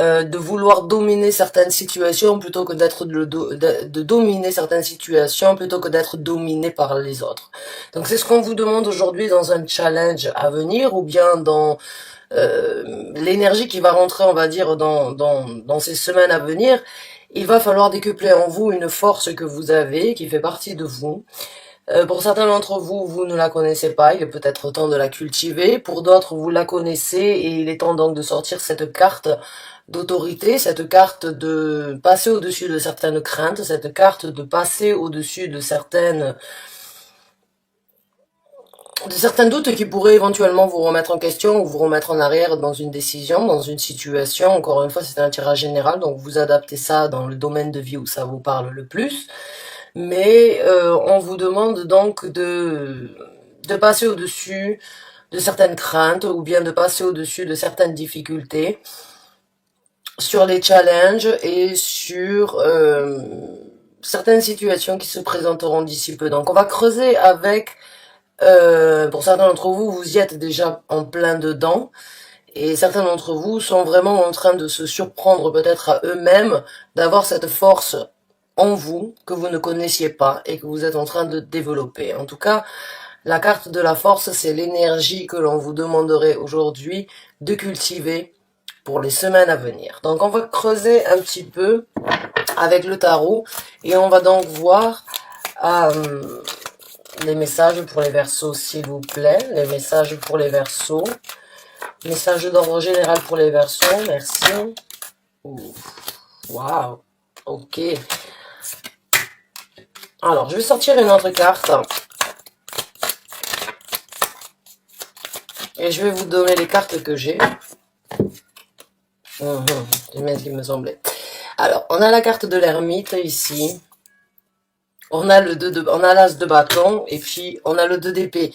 de vouloir dominer certaines situations plutôt que de dominer certaines situations plutôt que d'être dominé par les autres. Donc c'est ce qu'on vous demande aujourd'hui dans un challenge à venir ou bien dans l'énergie qui va rentrer, on va dire, dans ces semaines à venir. Il va falloir décupler en vous une force que vous avez, qui fait partie de vous. Pour certains d'entre vous, vous ne la connaissez pas, il est peut-être temps de la cultiver. Pour d'autres, vous la connaissez et il est temps donc de sortir cette carte d'autorité, cette carte de passer au-dessus de certaines craintes, cette carte de passer au-dessus de certains doutes qui pourraient éventuellement vous remettre en question ou vous remettre en arrière dans une décision, dans une situation. Encore une fois, c'est un tirage général, donc vous adaptez ça dans le domaine de vie où ça vous parle le plus. Mais on vous demande donc de passer au-dessus de certaines craintes ou bien de passer au-dessus de certaines difficultés sur les challenges et sur certaines situations qui se présenteront d'ici peu. Donc on va creuser avec, pour certains d'entre vous, vous y êtes déjà en plein dedans. Et certains d'entre vous sont vraiment en train de se surprendre peut-être à eux-mêmes d'avoir cette force en vous que vous ne connaissiez pas et que vous êtes en train de développer. En tout cas, la carte de la force, c'est l'énergie que l'on vous demanderait aujourd'hui de cultiver pour les semaines à venir. Donc on va creuser un petit peu avec le tarot et on va donc voir les messages pour les Verseaux, s'il vous plaît. Les messages pour les Verseaux. Message d'ordre général pour les Verseaux, merci. Waouh, ok. Alors, je vais sortir une autre carte. Et je vais vous donner les cartes que j'ai. C'est bien ce qui me semblait. Alors, on a la carte de l'ermite ici. On a on a l'as de bâton et puis on a le 2 d'épée.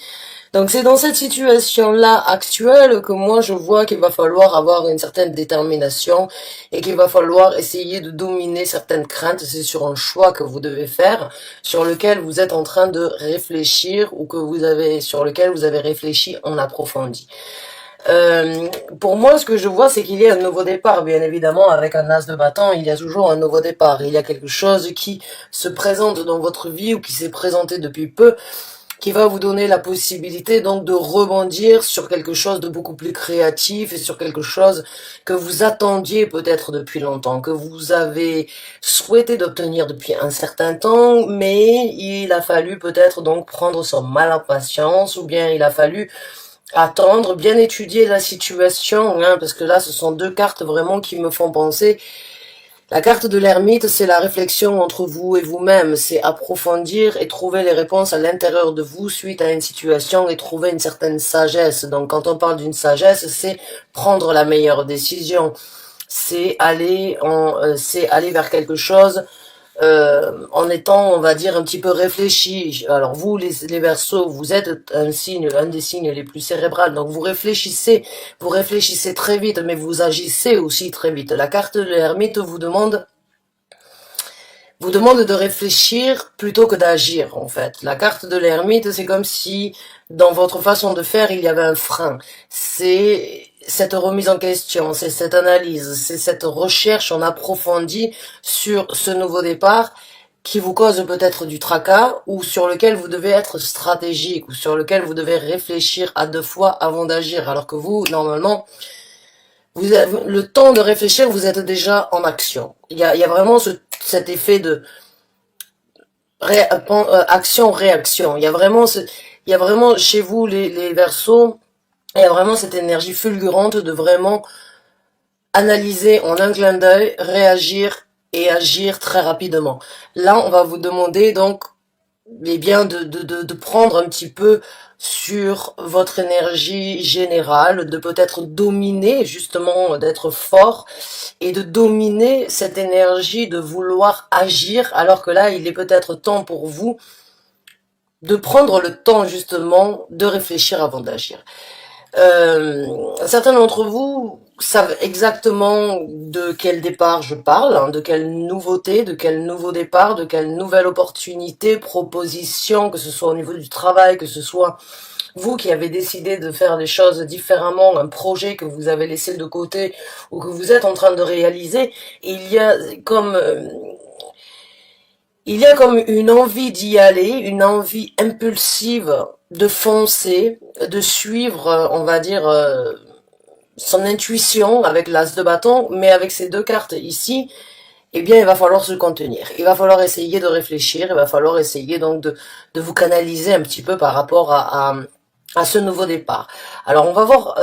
Donc c'est dans cette situation-là actuelle que moi je vois qu'il va falloir avoir une certaine détermination et qu'il va falloir essayer de dominer certaines craintes. C'est sur un choix que vous devez faire, sur lequel vous êtes en train de réfléchir ou sur lequel vous avez réfléchi en approfondi. Pour moi, ce que je vois, c'est qu'il y a un nouveau départ. Bien évidemment, avec un as de bâton, il y a toujours un nouveau départ. Il y a quelque chose qui se présente dans votre vie ou qui s'est présenté depuis peu, qui va vous donner la possibilité donc de rebondir sur quelque chose de beaucoup plus créatif et sur quelque chose que vous attendiez peut-être depuis longtemps, que vous avez souhaité d'obtenir depuis un certain temps, mais il a fallu peut-être donc prendre son mal en patience ou bien il a fallu attendre, bien étudier la situation, hein, parce que là, ce sont deux cartes vraiment qui me font penser. La carte de l'ermite, c'est la réflexion entre vous et vous-même, c'est approfondir et trouver les réponses à l'intérieur de vous suite à une situation et trouver une certaine sagesse. Donc, quand on parle d'une sagesse, c'est prendre la meilleure décision, c'est aller vers quelque chose en étant, on va dire, un petit peu réfléchi. Alors vous, les Verseaux, vous êtes un des signes les plus cérébrales, donc vous réfléchissez très vite, mais vous agissez aussi très vite. La carte de l'ermite vous demande de réfléchir plutôt que d'agir, en fait. La carte de l'ermite, c'est comme si, dans votre façon de faire, il y avait un frein. C'est cette remise en question, c'est cette analyse, c'est cette recherche en approfondi sur ce nouveau départ qui vous cause peut-être du tracas ou sur lequel vous devez être stratégique ou sur lequel vous devez réfléchir à 2 fois avant d'agir. Alors que vous, normalement, vous avez le temps de réfléchir, vous êtes déjà en action. Il y a vraiment cet effet de action-réaction. Il y a vraiment chez vous, les Verseaux, il y a vraiment cette énergie fulgurante de vraiment analyser en un clin d'œil, réagir et agir très rapidement. Là, on va vous demander donc bien de prendre un petit peu sur votre énergie générale, de peut-être dominer, justement, d'être fort et de dominer cette énergie de vouloir agir, alors que là, il est peut-être temps pour vous de prendre le temps, justement, de réfléchir avant d'agir. Certains d'entre vous savent exactement de quel départ je parle, hein, de quelle nouveauté, de quel nouveau départ, de quelle nouvelle opportunité, proposition, que ce soit au niveau du travail, que ce soit vous qui avez décidé de faire les choses différemment, un projet que vous avez laissé de côté ou que vous êtes en train de réaliser, il y a comme... il y a comme une envie d'y aller, une envie impulsive de foncer, de suivre, on va dire, son intuition avec l'as de bâton, mais avec ces deux cartes ici, eh bien, il va falloir se contenir. Il va falloir essayer de réfléchir, il va falloir essayer donc de vous canaliser un petit peu par rapport à ce nouveau départ. Alors, on va voir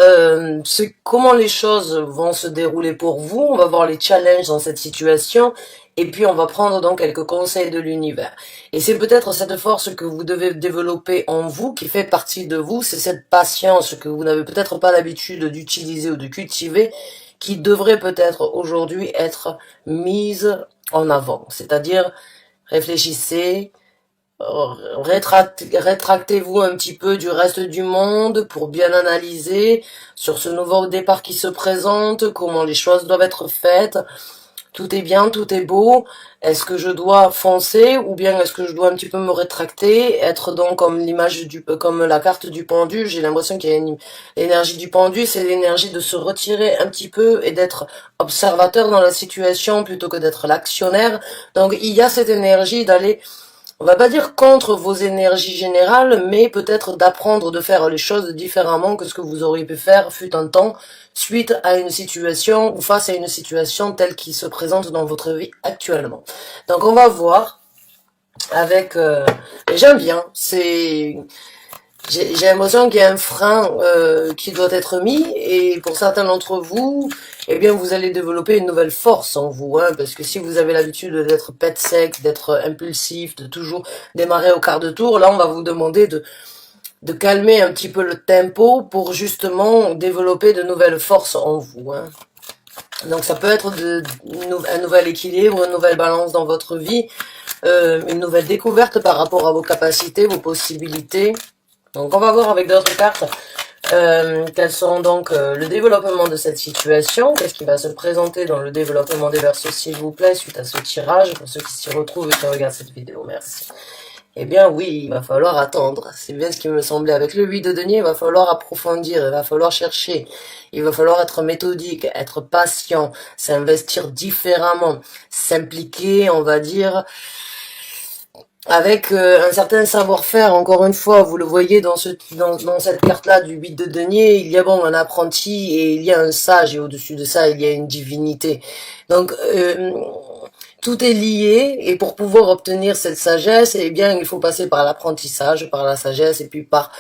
comment les choses vont se dérouler pour vous, on va voir les challenges dans cette situation, et puis on va prendre donc quelques conseils de l'univers. Et c'est peut-être cette force que vous devez développer en vous, qui fait partie de vous, c'est cette patience que vous n'avez peut-être pas l'habitude d'utiliser ou de cultiver, qui devrait peut-être aujourd'hui être mise en avant. C'est-à-dire, réfléchissez, rétractez-vous un petit peu du reste du monde pour bien analyser sur ce nouveau départ qui se présente, comment les choses doivent être faites. Tout est bien, tout est beau. Est-ce que je dois foncer ou bien est-ce que je dois un petit peu me rétracter, être donc comme l'image comme la carte du pendu. J'ai l'impression qu'il y a l'énergie du pendu, c'est l'énergie de se retirer un petit peu et d'être observateur dans la situation plutôt que d'être l'actionnaire. Donc il y a cette énergie d'aller, on va pas dire contre vos énergies générales, mais peut-être d'apprendre de faire les choses différemment que ce que vous auriez pu faire fut un temps, suite à une situation ou face à une situation telle qui se présente dans votre vie actuellement. Donc on va voir avec... j'aime bien, j'ai l'impression qu'il y a un frein qui doit être mis, et pour certains d'entre vous, eh bien vous allez développer une nouvelle force en vous, hein, parce que si vous avez l'habitude d'être pet sec, d'être impulsif, de toujours démarrer au quart de tour, là on va vous demander de calmer un petit peu le tempo pour justement développer de nouvelles forces en vous, hein. Donc ça peut être un nouvel équilibre, une nouvelle balance dans votre vie, une nouvelle découverte par rapport à vos capacités, vos possibilités. Donc on va voir avec d'autres cartes quels seront donc le développement de cette situation, qu'est-ce qui va se présenter dans le développement des Verseaux, s'il vous plaît, suite à ce tirage, pour ceux qui s'y retrouvent et qui regardent cette vidéo, merci. Eh bien oui, il va falloir attendre, c'est bien ce qui me semblait. Avec le 8 de denier, il va falloir approfondir, il va falloir chercher, il va falloir être méthodique, être patient, s'investir différemment, s'impliquer, on va dire, avec un certain savoir-faire. Encore une fois, vous le voyez dans cette carte-là du 8 de denier, il y a bon un apprenti et il y a un sage, et au-dessus de ça, il y a une divinité. Donc, tout est lié, et pour pouvoir obtenir cette sagesse, eh bien, il faut passer par l'apprentissage, par la sagesse, et puis par,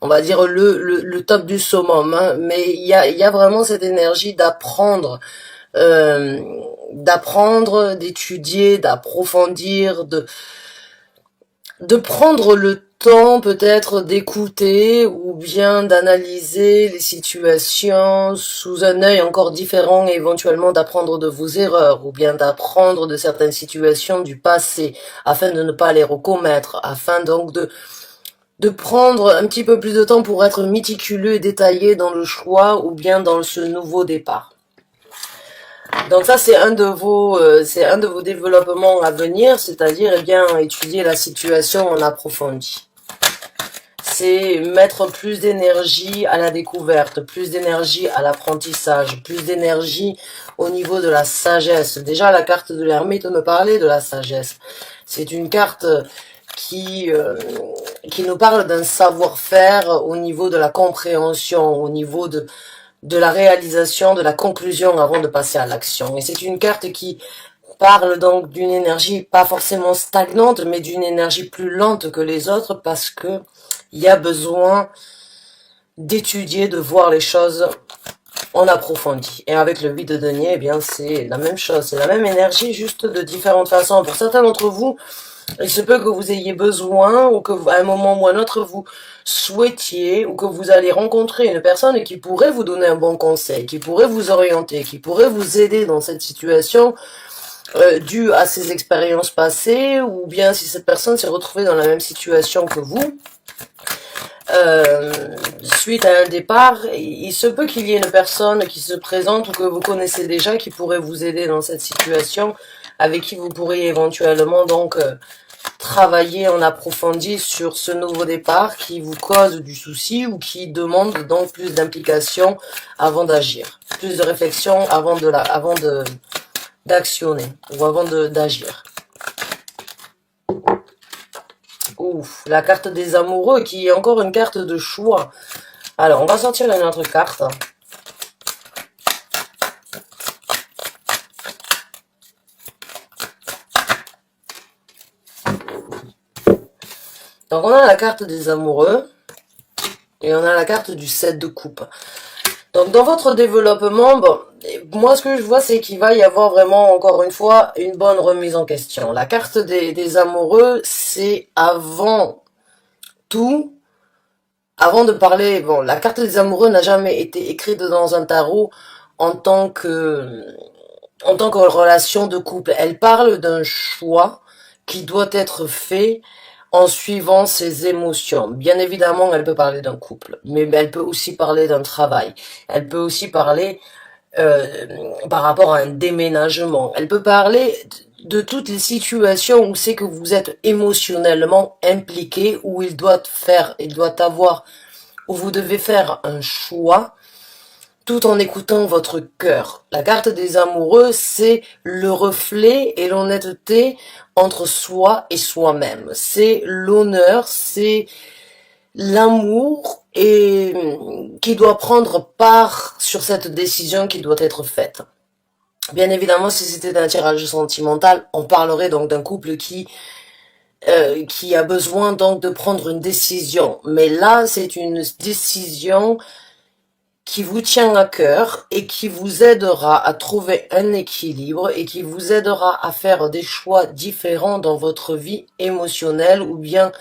on va dire, le top du summum, hein. Mais il y a vraiment cette énergie d'apprendre, d'étudier, d'approfondir, de prendre le temps peut-être d'écouter ou bien d'analyser les situations sous un œil encore différent, et éventuellement d'apprendre de vos erreurs ou bien d'apprendre de certaines situations du passé afin de ne pas les recommettre, afin donc de prendre un petit peu plus de temps pour être méticuleux et détaillé dans le choix ou bien dans ce nouveau départ. Donc ça, c'est un de vos développements à venir, c'est-à-dire, eh bien, étudier la situation en approfondi. C'est mettre plus d'énergie à la découverte, plus d'énergie à l'apprentissage, plus d'énergie au niveau de la sagesse. Déjà, la carte de l'ermite me parlait de la sagesse. C'est une carte qui nous parle d'un savoir-faire au niveau de la compréhension, au niveau de la réalisation, de la conclusion avant de passer à l'action. Et c'est une carte qui parle donc d'une énergie pas forcément stagnante, mais d'une énergie plus lente que les autres, parce que il y a besoin d'étudier, de voir les choses en approfondi. Et avec le 8 de denier, eh bien c'est la même chose, c'est la même énergie, juste de différentes façons. Pour certains d'entre vous, il se peut que vous ayez besoin, ou que à un moment ou à un autre vous souhaitiez, ou que vous allez rencontrer une personne qui pourrait vous donner un bon conseil, qui pourrait vous orienter, qui pourrait vous aider dans cette situation, due à ses expériences passées, ou bien si cette personne s'est retrouvée dans la même situation que vous, suite à un départ, il se peut qu'il y ait une personne qui se présente ou que vous connaissez déjà qui pourrait vous aider dans cette situation, avec qui vous pourriez éventuellement donc travailler en approfondi sur ce nouveau départ qui vous cause du souci ou qui demande donc plus d'implication avant d'agir, plus de réflexion avant d'actionner ou avant d'agir. Ouf, la carte des amoureux qui est encore une carte de choix. Alors, on va sortir une autre carte. Donc, on a la carte des amoureux et on a la carte du 7 de coupe. Donc, dans votre développement, bon, moi, ce que je vois, c'est qu'il va y avoir vraiment, encore une fois, une bonne remise en question. La carte des amoureux, c'est avant tout, avant de parler, bon, la carte des amoureux n'a jamais été écrite dans un tarot en tant que relation de couple. Elle parle d'un choix qui doit être fait en suivant ses émotions. Bien évidemment, elle peut parler d'un couple, mais elle peut aussi parler d'un travail. Elle peut aussi parler par rapport à un déménagement. Elle peut parler de toutes les situations où c'est que vous êtes émotionnellement impliqué, où il doit avoir, où vous devez faire un choix tout en écoutant votre cœur. La carte des amoureux, c'est le reflet et l'honnêteté entre soi et soi-même. C'est l'honneur, c'est l'amour et qui doit prendre part sur cette décision qui doit être faite. Bien évidemment, si c'était un tirage sentimental, on parlerait donc d'un couple qui a besoin donc de prendre une décision. Mais là, c'est une décision qui vous tient à cœur et qui vous aidera à trouver un équilibre et qui vous aidera à faire des choix différents dans votre vie émotionnelle ou bien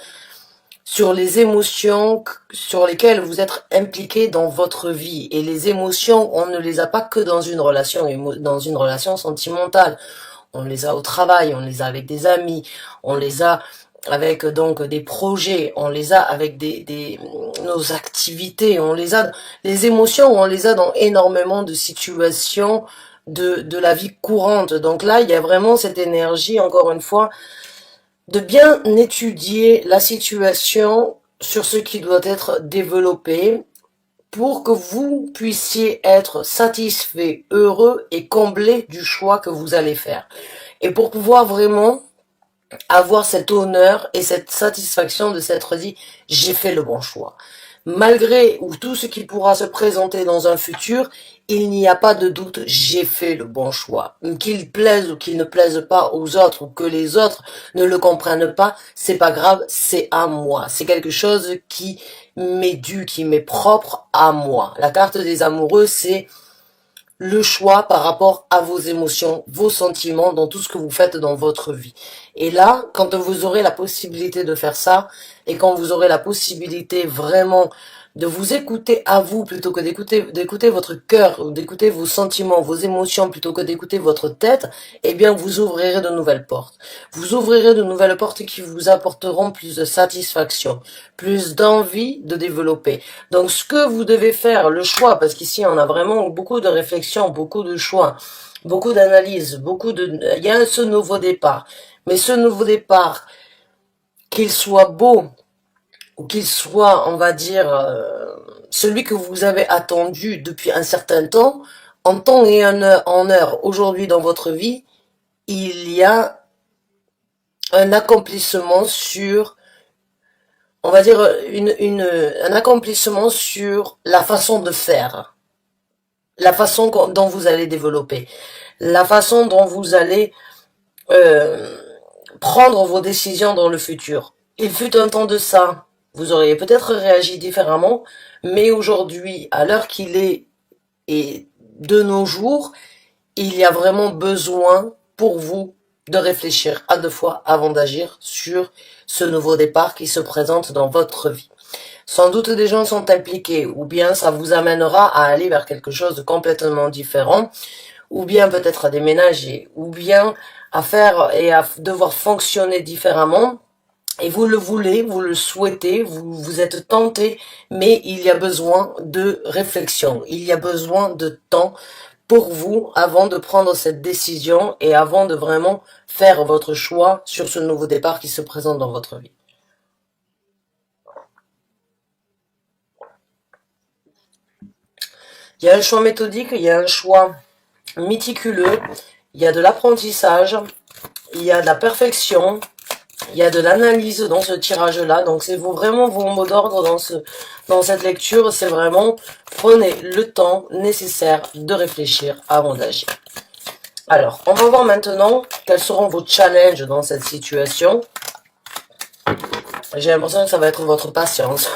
sur les émotions sur lesquelles vous êtes impliqué dans votre vie. Et les émotions, on ne les a pas que dans une relation sentimentale. On les a au travail, on les a avec des amis, on les a avec donc des projets, on les a avec nos activités, les émotions, on les a dans énormément de situations de la vie courante. Donc là, il y a vraiment cette énergie, encore une fois, de bien étudier la situation sur ce qui doit être développé pour que vous puissiez être satisfait, heureux et comblé du choix que vous allez faire. Et pour pouvoir vraiment avoir cet honneur et cette satisfaction de s'être dit j'ai fait le bon choix. Malgré ou tout ce qui pourra se présenter dans un futur, il n'y a pas de doute, j'ai fait le bon choix. Qu'il plaise ou qu'il ne plaise pas aux autres ou que les autres ne le comprennent pas, c'est pas grave, c'est à moi. C'est quelque chose qui m'est dû, qui m'est propre à moi. La carte des amoureux, c'est le choix par rapport à vos émotions, vos sentiments, dans tout ce que vous faites dans votre vie. Et là, quand vous aurez la possibilité de faire ça, et quand vous aurez la possibilité vraiment de vous écouter à vous plutôt que d'écouter votre cœur, ou d'écouter vos sentiments, vos émotions plutôt que d'écouter votre tête, eh bien vous ouvrirez de nouvelles portes. Vous ouvrirez de nouvelles portes qui vous apporteront plus de satisfaction, plus d'envie de développer. Donc ce que vous devez faire, le choix, parce qu'ici on a vraiment beaucoup de réflexion, beaucoup de choix, beaucoup d'analyse, il y a ce nouveau départ. Mais ce nouveau départ, qu'il soit beau, ou qu'il soit, on va dire, celui que vous avez attendu depuis un certain temps, en temps et en heure, aujourd'hui dans votre vie, il y a un accomplissement sur, on va dire, un accomplissement sur la façon de faire, la façon dont vous allez développer, la façon dont vous allez prendre vos décisions dans le futur. Il fut un temps de ça, vous auriez peut-être réagi différemment, mais aujourd'hui, à l'heure qu'il est et de nos jours, il y a vraiment besoin pour vous de réfléchir à deux fois avant d'agir sur ce nouveau départ qui se présente dans votre vie. Sans doute des gens sont impliqués, ou bien ça vous amènera à aller vers quelque chose de complètement différent, ou bien peut-être à déménager, ou bien à faire et à devoir fonctionner différemment. Et vous le voulez, vous le souhaitez, vous êtes tenté, mais il y a besoin de réflexion, il y a besoin de temps pour vous avant de prendre cette décision et avant de vraiment faire votre choix sur ce nouveau départ qui se présente dans votre vie. Il y a un choix méthodique, il y a un choix méticuleux, il y a de l'apprentissage, il y a de la perfection, il y a de l'analyse dans ce tirage-là. Donc c'est vraiment vos mots d'ordre dans cette lecture. C'est vraiment prenez le temps nécessaire de réfléchir avant d'agir. Alors, on va voir maintenant quels seront vos challenges dans cette situation. J'ai l'impression que ça va être votre patience.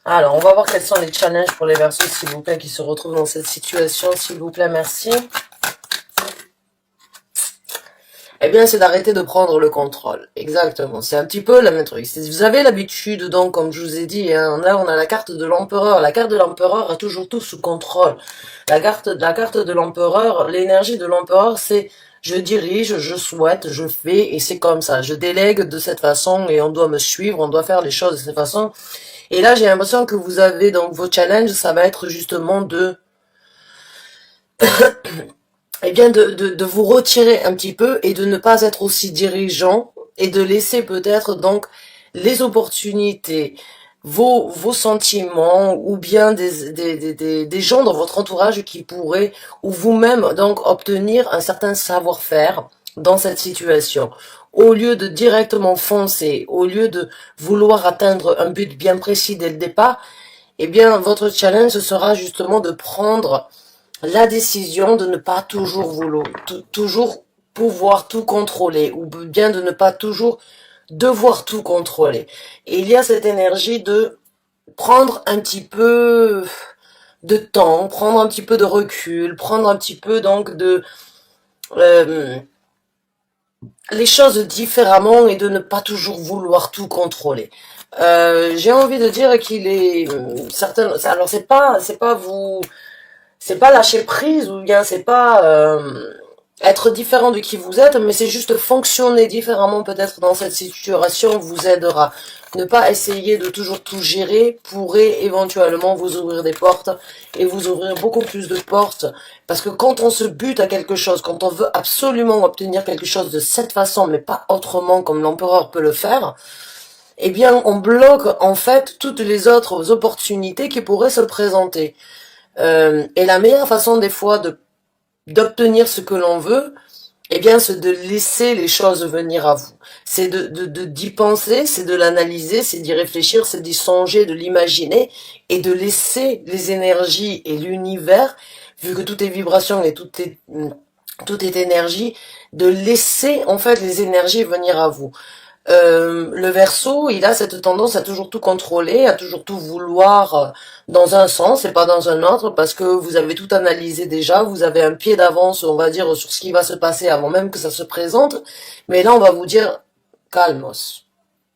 Alors, on va voir quels sont les challenges pour les Verseaux, s'il vous plaît, qui se retrouvent dans cette situation. S'il vous plaît, merci. Eh bien, c'est d'arrêter de prendre le contrôle. Exactement. C'est un petit peu la même truc. Vous avez l'habitude, donc, comme je vous ai dit, hein, là, on a la carte de l'empereur. La carte de l'empereur a toujours tout sous contrôle. La carte de l'empereur, l'énergie de l'empereur, c'est je dirige, je souhaite, je fais, et c'est comme ça. Je délègue de cette façon, et on doit me suivre, on doit faire les choses de cette façon. Et là, j'ai l'impression que vous avez, donc, vos challenges, ça va être justement de eh bien de vous retirer un petit peu et de ne pas être aussi dirigeant et de laisser peut-être donc les opportunités, vos sentiments ou bien des gens dans votre entourage qui pourraient ou vous-même donc obtenir un certain savoir-faire dans cette situation. Au lieu de directement foncer, au lieu de vouloir atteindre un but bien précis dès le départ, eh bien votre challenge ce sera justement de prendre la décision de ne pas toujours toujours pouvoir tout contrôler, ou bien de ne pas toujours devoir tout contrôler. Et il y a cette énergie de prendre un petit peu de temps, prendre un petit peu de recul, prendre un petit peu donc de les choses différemment et de ne pas toujours vouloir tout contrôler. J'ai envie de dire qu'il est certain. Alors c'est pas vous. C'est pas lâcher prise ou bien c'est pas être différent de qui vous êtes, mais c'est juste fonctionner différemment peut-être dans cette situation vous aidera. Ne pas essayer de toujours tout gérer pourrait éventuellement vous ouvrir des portes et vous ouvrir beaucoup plus de portes. Parce que quand on se bute à quelque chose, quand on veut absolument obtenir quelque chose de cette façon, mais pas autrement comme l'empereur peut le faire, eh bien on bloque en fait toutes les autres opportunités qui pourraient se présenter. Et la meilleure façon des fois d'obtenir ce que l'on veut, eh bien, c'est de laisser les choses venir à vous. C'est d'y penser, c'est de l'analyser, c'est d'y réfléchir, c'est d'y songer, de l'imaginer et de laisser les énergies et l'univers, vu que tout est vibration et tout est énergie, de laisser en fait les énergies venir à vous. Le Verseau, il a cette tendance à toujours tout contrôler, à toujours tout vouloir dans un sens et pas dans un autre, parce que vous avez tout analysé déjà, vous avez un pied d'avance, on va dire, sur ce qui va se passer avant même que ça se présente. Mais là, on va vous dire, calmos.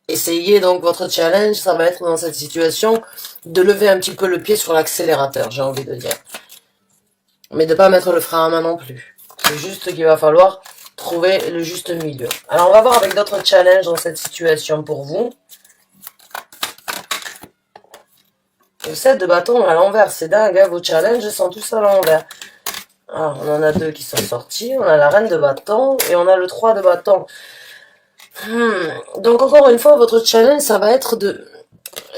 Essayez donc votre challenge, ça va être dans cette situation, de lever un petit peu le pied sur l'accélérateur, j'ai envie de dire. Mais de pas mettre le frein à main non plus. C'est juste qu'il va falloir trouver le juste milieu. Alors, on va voir avec d'autres challenges dans cette situation pour vous. Le 7 de bâton à l'envers, c'est dingue, hein, vos challenges sont tous à l'envers. Alors, on en a deux qui sont sortis. On a la reine de bâton et on a le 3 de bâton. Donc, encore une fois, votre challenge, ça va être de...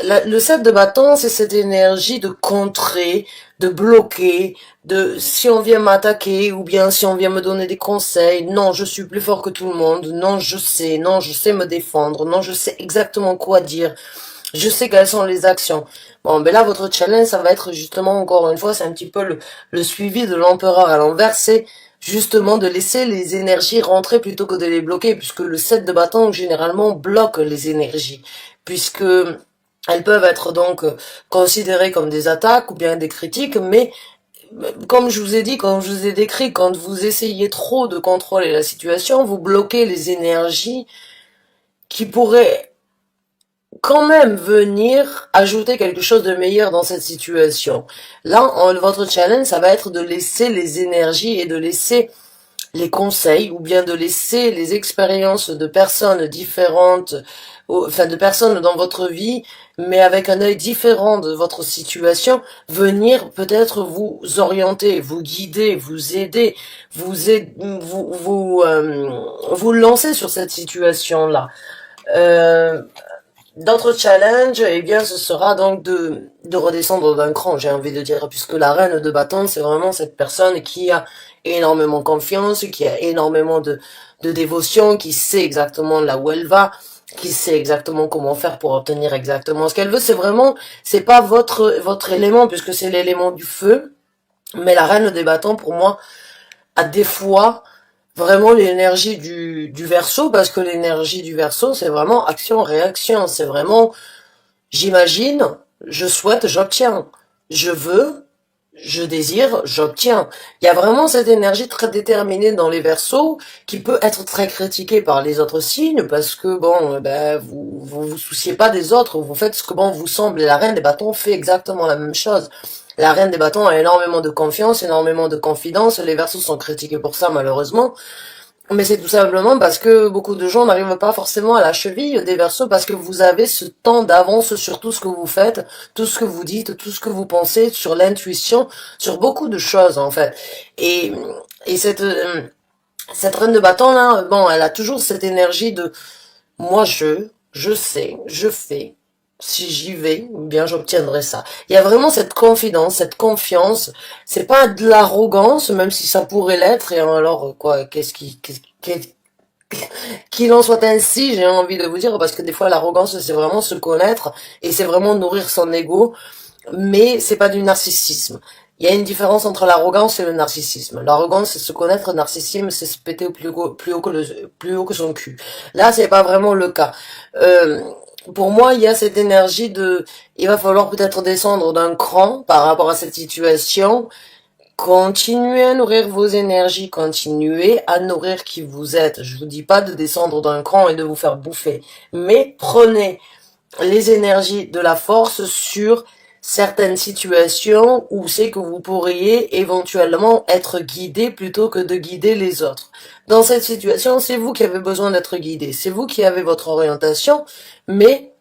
Le 7 de bâton, c'est cette énergie de contrer, de bloquer, de si on vient m'attaquer ou bien si on vient me donner des conseils, non, je suis plus fort que tout le monde, non, je sais me défendre, non, je sais exactement quoi dire, je sais quelles sont les actions. Bon, ben là, votre challenge, ça va être justement, encore une fois, c'est un petit peu le suivi de l'empereur à l'envers, c'est justement de laisser les énergies rentrer plutôt que de les bloquer, puisque le 7 de bâton, généralement, bloque les énergies, puisque elles peuvent être donc considérées comme des attaques ou bien des critiques, mais comme je vous ai dit, comme je vous ai décrit, quand vous essayez trop de contrôler la situation, vous bloquez les énergies qui pourraient quand même venir ajouter quelque chose de meilleur dans cette situation. Là, votre challenge, ça va être de laisser les énergies et de laisser les conseils ou bien de laisser les expériences de personnes différentes enfin de personnes dans votre vie, mais avec un œil différent de votre situation, venir peut-être vous orienter, vous guider, vous aider, vous lancer sur cette situation-là. D'autres challenges, eh bien, ce sera donc de redescendre d'un cran, j'ai envie de dire, puisque la reine de bâton, c'est vraiment cette personne qui a énormément confiance, qui a énormément de dévotion, qui sait exactement là où elle va, qui sait exactement comment faire pour obtenir exactement ce qu'elle veut. C'est vraiment, c'est pas votre élément, puisque c'est l'élément du feu, mais la reine des bâtons, pour moi, a des fois vraiment l'énergie du Verseau, parce que l'énergie du Verseau, c'est vraiment action-réaction, c'est vraiment j'imagine, je souhaite, j'obtiens, je veux, je désire, j'obtiens. Il y a vraiment cette énergie très déterminée dans les Verseaux qui peut être très critiquée par les autres signes parce que bon, ben vous souciez pas des autres, vous faites ce que bon vous semble. Et la reine des bâtons fait exactement la même chose. La reine des bâtons a énormément de confiance, énormément de confidence. Les Verseaux sont critiqués pour ça malheureusement. Mais c'est tout simplement parce que beaucoup de gens n'arrivent pas forcément à la cheville des Verseaux parce que vous avez ce temps d'avance sur tout ce que vous faites, tout ce que vous dites, tout ce que vous pensez, sur l'intuition, sur beaucoup de choses en fait. Et, et cette reine de bâton là, bon, elle a toujours cette énergie de moi je sais, je fais. Si j'y vais, bien j'obtiendrai ça. Il y a vraiment cette confidence, cette confiance. C'est pas de l'arrogance, même si ça pourrait l'être. Et alors quoi, qu'il en soit ainsi, j'ai envie de vous dire, parce que des fois l'arrogance c'est vraiment se connaître et c'est vraiment nourrir son ego, mais c'est pas du narcissisme. Il y a une différence entre l'arrogance et le narcissisme. L'arrogance, c'est se connaître, le narcissisme, c'est se péter au plus haut que son cul. Là, c'est pas vraiment le cas. Pour moi, il y a cette énergie il va falloir peut-être descendre d'un cran par rapport à cette situation. Continuez à nourrir vos énergies, continuez à nourrir qui vous êtes. Je vous dis pas de descendre d'un cran et de vous faire bouffer, mais prenez les énergies de la force sur certaines situations où c'est que vous pourriez éventuellement être guidé plutôt que de guider les autres. Dans cette situation, c'est vous qui avez besoin d'être guidé, c'est vous qui avez votre orientation, et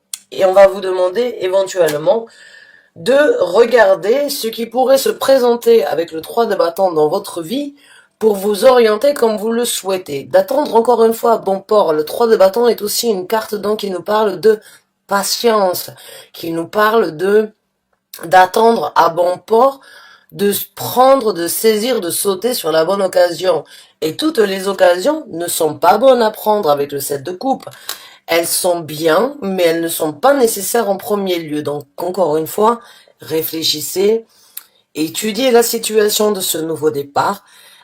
on va vous demander éventuellement de regarder ce qui pourrait se présenter avec le 3 de bâton dans votre vie pour vous orienter comme vous le souhaitez. D'attendre encore une fois à bon port. Le 3 de bâton est aussi une carte donc qui nous parle de patience, qui nous parle d'attendre à bon port, de prendre, de saisir, de sauter sur la bonne occasion. Et toutes les occasions ne sont pas bonnes à prendre avec le 7 de coupe. Elles sont bien, mais elles ne sont pas nécessaires en premier lieu. Donc, encore une fois, réfléchissez, étudiez la situation de ce nouveau départ,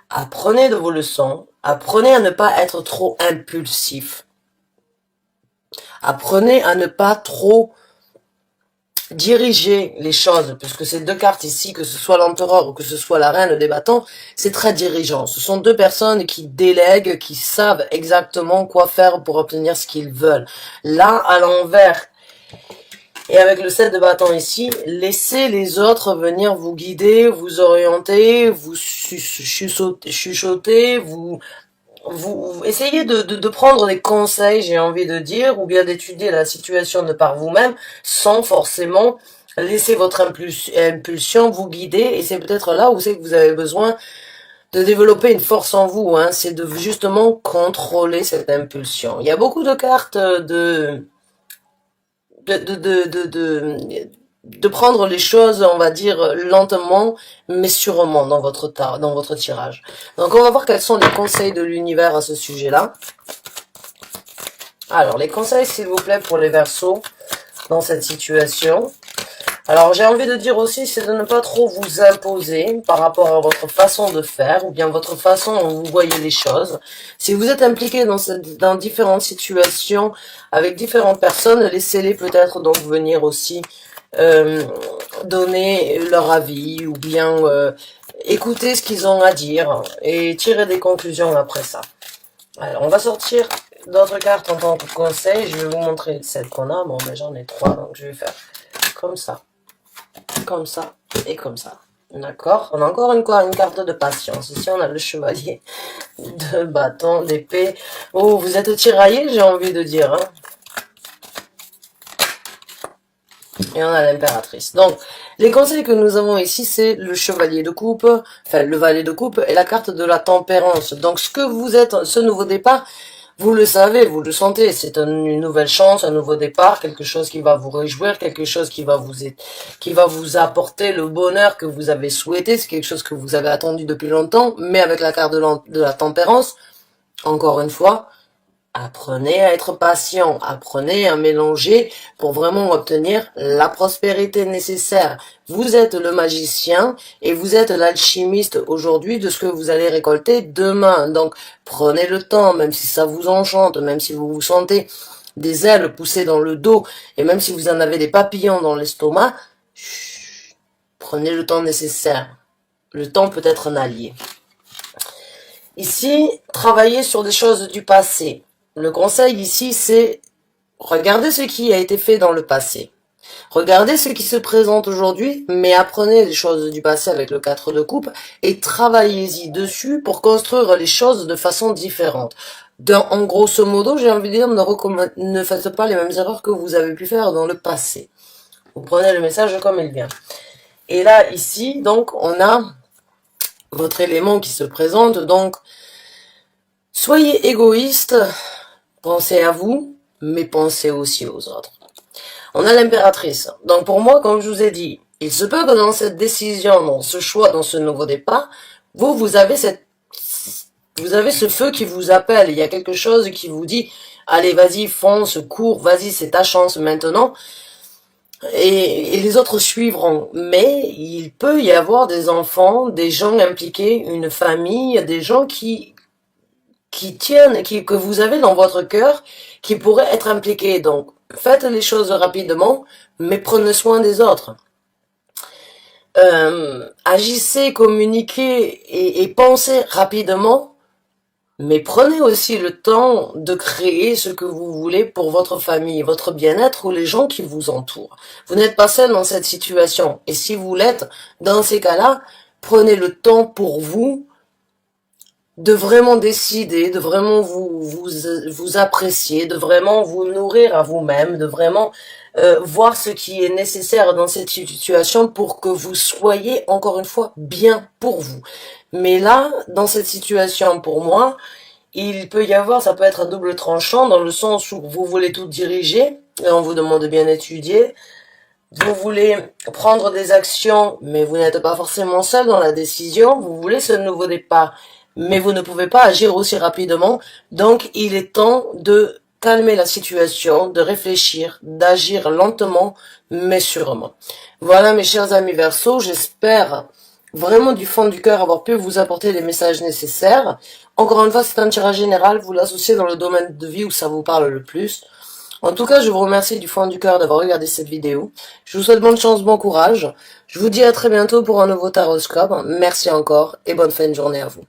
apprenez de vos leçons, apprenez à ne pas être trop impulsif, apprenez à ne pas trop diriger les choses, puisque ces deux cartes ici, que ce soit l'empereur ou que ce soit la reine des bâtons, c'est très dirigeant. Ce sont deux personnes qui délèguent, qui savent exactement quoi faire pour obtenir ce qu'ils veulent. Là, à l'envers, et avec le 7 de bâton ici, laissez les autres venir vous guider, vous orienter, vous chuchoter, vous essayez de prendre des conseils, j'ai envie de dire, ou bien d'étudier la situation de par vous-même, sans forcément laisser votre impulsion vous guider, et c'est peut-être là où c'est que vous avez besoin de développer une force en vous, hein, c'est de justement contrôler cette impulsion. Il y a beaucoup de cartes de prendre les choses, on va dire, lentement, mais sûrement dans votre tirage. Donc, on va voir quels sont les conseils de l'univers à ce sujet-là. Alors, les conseils, s'il vous plaît, pour les Verseaux, dans cette situation. Alors, j'ai envie de dire aussi, c'est de ne pas trop vous imposer par rapport à votre façon de faire, ou bien votre façon dont vous voyez les choses. Si vous êtes impliqué dans différentes situations, avec différentes personnes, laissez-les peut-être donc venir aussi donner leur avis, ou bien écouter ce qu'ils ont à dire, et tirer des conclusions après ça. Alors, on va sortir d'autres cartes en tant que conseil. Je vais vous montrer celles qu'on a. Bon, mais j'en ai 3, donc je vais faire comme ça et comme ça. D'accord. On a encore une carte de patience. Ici, on a le chevalier de bâton, d'épée. Oh, vous êtes tiraillé, j'ai envie de dire. Hein. Et on a l'impératrice. Donc, les conseils que nous avons ici, c'est le chevalier de coupe, enfin le valet de coupe et la carte de la tempérance. Donc, ce que vous êtes, ce nouveau départ, vous le savez, vous le sentez, c'est une nouvelle chance, un nouveau départ, quelque chose qui va vous réjouir, quelque chose qui va vous apporter le bonheur que vous avez souhaité, c'est quelque chose que vous avez attendu depuis longtemps, mais avec la carte de la tempérance, encore une fois, apprenez à être patient, apprenez à mélanger pour vraiment obtenir la prospérité nécessaire. Vous êtes le magicien et vous êtes l'alchimiste aujourd'hui de ce que vous allez récolter demain. Donc, prenez le temps, même si ça vous enchante, même si vous vous sentez des ailes poussées dans le dos et même si vous en avez des papillons dans l'estomac, prenez le temps nécessaire. Le temps peut être un allié. Ici, travaillez sur des choses du passé. Le conseil ici, c'est regardez ce qui a été fait dans le passé. Regardez ce qui se présente aujourd'hui, mais apprenez les choses du passé avec le 4 de coupe et travaillez-y dessus pour construire les choses de façon différente. En grosso modo, j'ai envie de dire, ne faites pas les mêmes erreurs que vous avez pu faire dans le passé. Vous prenez le message comme il vient. Et là, ici, donc, on a votre élément qui se présente, donc, soyez égoïste. Pensez à vous, mais pensez aussi aux autres. On a l'impératrice. Donc pour moi, comme je vous ai dit, il se peut que dans cette décision, dans ce choix, dans ce nouveau départ, vous avez ce feu qui vous appelle. Il y a quelque chose qui vous dit, allez, vas-y, fonce, cours, vas-y, c'est ta chance maintenant. Et les autres suivront. Mais il peut y avoir des enfants, des gens impliqués, une famille, des gens qui tiennent, que vous avez dans votre cœur, qui pourraient être impliqués. Donc, faites les choses rapidement, mais prenez soin des autres. Agissez, communiquez et pensez rapidement, mais prenez aussi le temps de créer ce que vous voulez pour votre famille, votre bien-être ou les gens qui vous entourent. Vous n'êtes pas seul dans cette situation. Et si vous l'êtes, dans ces cas-là, prenez le temps pour vous, de vraiment décider, de vraiment vous apprécier, de vraiment vous nourrir à vous-même, de vraiment voir ce qui est nécessaire dans cette situation pour que vous soyez, encore une fois, bien pour vous. Mais là, dans cette situation, pour moi, il peut y avoir, ça peut être un double tranchant, dans le sens où vous voulez tout diriger, et on vous demande de bien étudier, vous voulez prendre des actions, mais vous n'êtes pas forcément seul dans la décision, vous voulez ce nouveau départ, mais vous ne pouvez pas agir aussi rapidement, donc il est temps de calmer la situation, de réfléchir, d'agir lentement, mais sûrement. Voilà mes chers amis Verseau, j'espère vraiment du fond du cœur avoir pu vous apporter les messages nécessaires. Encore une fois, c'est un tirage général, vous l'associez dans le domaine de vie où ça vous parle le plus. En tout cas, je vous remercie du fond du cœur d'avoir regardé cette vidéo. Je vous souhaite bonne chance, bon courage. Je vous dis à très bientôt pour un nouveau taroscope. Merci encore et bonne fin de journée à vous.